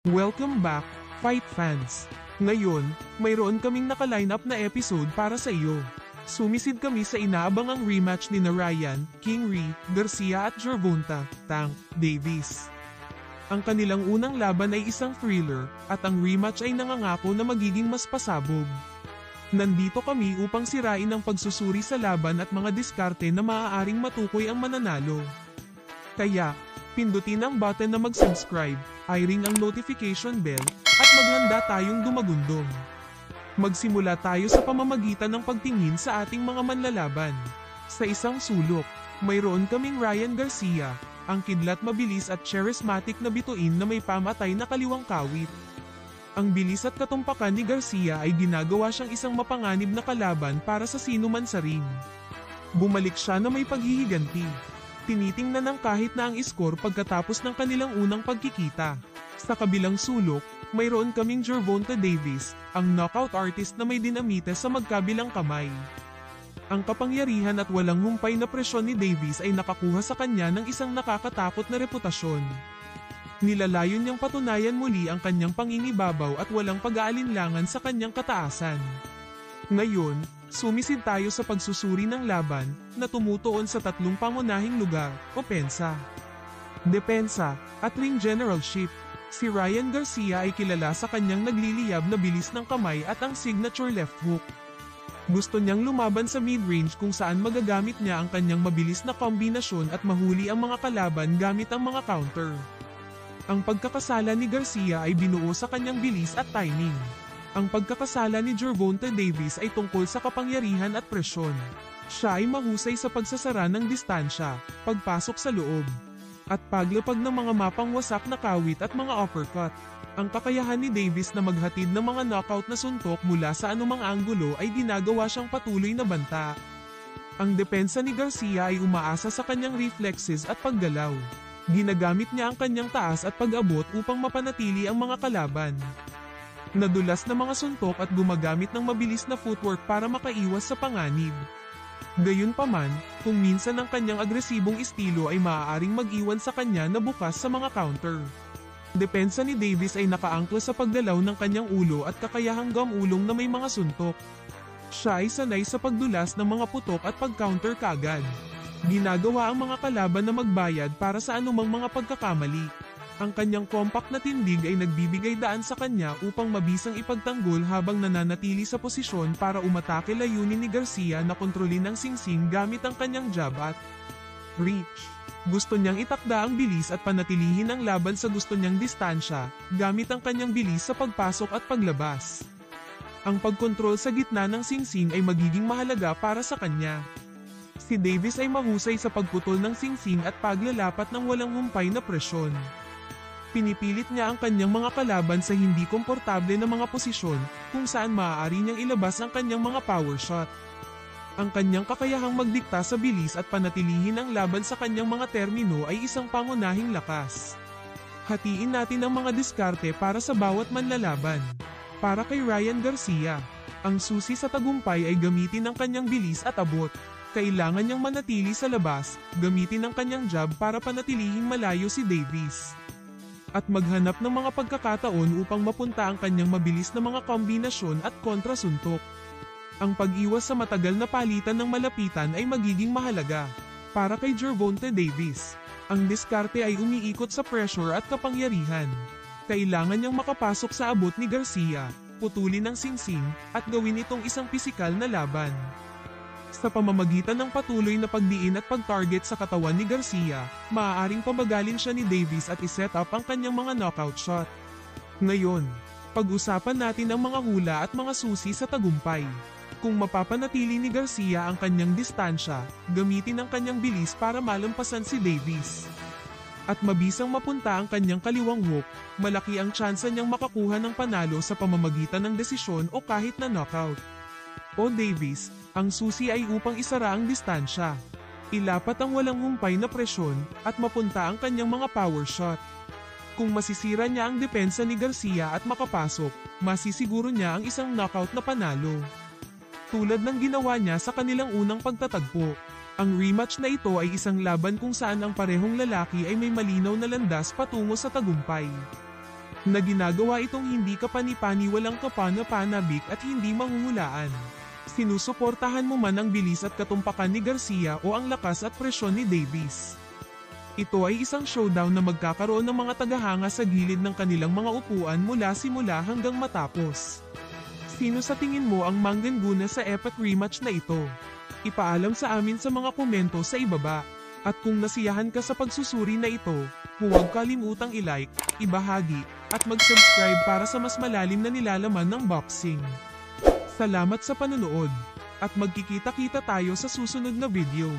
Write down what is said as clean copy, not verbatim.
Welcome back, fight fans! Ngayon, mayroon kaming naka-line up na episode para sa iyo. Sumisid kami sa inaabangang rematch ni Ryan, King Rhee, Garcia at Gervonta, Tank, Davis. Ang kanilang unang laban ay isang thriller, at ang rematch ay nangangako na magiging mas pasabog. Nandito kami upang sirain ang pagsusuri sa laban at mga diskarte na maaaring matukoy ang mananalo. Kaya, pindutin ang button na mag-subscribe, i-ring ang notification bell, at maghanda tayong dumagundong. Magsimula tayo sa pamamagitan ng pagtingin sa ating mga manlalaban. Sa isang sulok, mayroon kaming Ryan Garcia, ang kidlat mabilis at charismatic na bituin na may pamatay na kaliwang kawit. Ang bilis at katumpakan ni Garcia ay ginagawa siyang isang mapanganib na kalaban para sa sinuman sa ring. Bumalik siya na may paghihiganti. Tinitingnan ng kahit na ang score pagkatapos ng kanilang unang pagkikita. Sa kabilang sulok, mayroon kaming Gervonta Davis, ang knockout artist na may dinamite sa magkabilang kamay. Ang kapangyarihan at walang humpay na presyon ni Davis ay nakakuha sa kanya ng isang nakakatakot na reputasyon. Nilalayon niyang patunayan muli ang kanyang pangingibabaw at walang pag-aalinlangan sa kanyang kataasan. Ngayon, sumisid tayo sa pagsusuri ng laban, na tumutuon sa tatlong pangunahing lugar, opensa, depensa, at ring generalship. Si Ryan Garcia ay kilala sa kanyang nagliliyab na bilis ng kamay at ang signature left hook. Gusto niyang lumaban sa mid-range kung saan magagamit niya ang kanyang mabilis na kombinasyon at mahuli ang mga kalaban gamit ang mga counter. Ang pagkakasala ni Garcia ay binuo sa kanyang bilis at timing. Ang pagkakasala ni Gervonta Davis ay tungkol sa kapangyarihan at presyon. Siya ay mahusay sa pagsasara ng distansya, pagpasok sa loob, at paglapag ng mga mapang wasak na kawit at mga uppercut. Ang kakayahan ni Davis na maghatid ng mga knockout na suntok mula sa anumang anggulo ay ginagawa siyang patuloy na banta. Ang depensa ni Garcia ay umaasa sa kanyang reflexes at paggalaw. Ginagamit niya ang kanyang taas at pag-abot upang mapanatili ang mga kalaban. Nadulas na mga suntok at gumagamit ng mabilis na footwork para makaiwas sa panganib. Gayunpaman, kung minsan ang kanyang agresibong estilo ay maaaring mag-iwan sa kanya na bukas sa mga counter. Depensa ni Davis ay nakaangkla sa paggalaw ng kanyang ulo at kakayahang gamulong na may mga suntok. Siya ay sanay sa pagdulas ng mga putok at pag-counter kaagad. Ginagawa ang mga kalaban na magbayad para sa anumang mga pagkakamali. Ang kanyang compact na tindig ay nagbibigay daan sa kanya upang mabisang ipagtanggol habang nananatili sa posisyon para umatake. Layunin ni Garcia na kontrolin ang singsing gamit ang kanyang jab at reach. Gusto niyang itakda ang bilis at panatilihin ang laban sa gusto niyang distansya, gamit ang kanyang bilis sa pagpasok at paglabas. Ang pagkontrol sa gitna ng singsing ay magiging mahalaga para sa kanya. Si Davis ay mahusay sa pagputol ng singsing at paglalapat ng walang humpay na presyon. Pinipilit niya ang kanyang mga kalaban sa hindi komportable na mga posisyon, kung saan maaari niyang ilabas ang kanyang mga power shot. Ang kanyang kakayahang magdikta sa bilis at panatilihin ang laban sa kanyang mga termino ay isang pangunahing lakas. Hatiin natin ang mga diskarte para sa bawat manlalaban. Para kay Ryan Garcia, ang susi sa tagumpay ay gamitin ang kanyang bilis at abot. Kailangan niyang manatili sa labas, gamitin ang kanyang jab para panatilihing malayo si Davis. At maghanap ng mga pagkakataon upang mapunta ang kanyang mabilis na mga kombinasyon at kontrasuntok. Ang pag-iwas sa matagal na palitan ng malapitan ay magiging mahalaga. Para kay Gervonta Davis, ang diskarte ay umiikot sa pressure at kapangyarihan. Kailangan niyang makapasok sa abot ni Garcia, putulin ang singsing, at gawin itong isang pisikal na laban. Sa pamamagitan ng patuloy na pagdiin at pag-target sa katawan ni Garcia, maaaring pabagalin siya ni Davis at iset up ang kanyang mga knockout shot. Ngayon, pag-usapan natin ang mga hula at mga susi sa tagumpay. Kung mapapanatili ni Garcia ang kanyang distansya, gamitin ang kanyang bilis para malampasan si Davis. At mabisang mapunta ang kanyang kaliwang hook, malaki ang tsansa niyang makakuha ng panalo sa pamamagitan ng desisyon o kahit na knockout. O Davis, ang susi ay upang isara ang distansya. Ilapat ang walang humpay na presyon, at mapunta ang kanyang mga power shot. Kung masisira niya ang depensa ni Garcia at makapasok, masisiguro niya ang isang knockout na panalo. Tulad ng ginawa niya sa kanilang unang pagtatagpo. Ang rematch na ito ay isang laban kung saan ang parehong lalaki ay may malinaw na landas patungo sa tagumpay. na ginagawa itong hindi kapani-pani, walang kapana-panabik at hindi manghuhulaan. Sinusuportahan mo man ang bilis at katumpakan ni Garcia o ang lakas at presyon ni Davis. Ito ay isang showdown na magkakaroon ng mga tagahanga sa gilid ng kanilang mga upuan mula simula hanggang matapos. Sino sa tingin mo ang manggaguna sa epic rematch na ito? Ipaalam sa amin sa mga komento sa ibaba. At kung nasiyahan ka sa pagsusuri na ito, huwag kalimutang i-like, ibahagi, at mag-subscribe para sa mas malalim na nilalaman ng boxing. Salamat sa panonood, at magkikita-kita tayo sa susunod na video.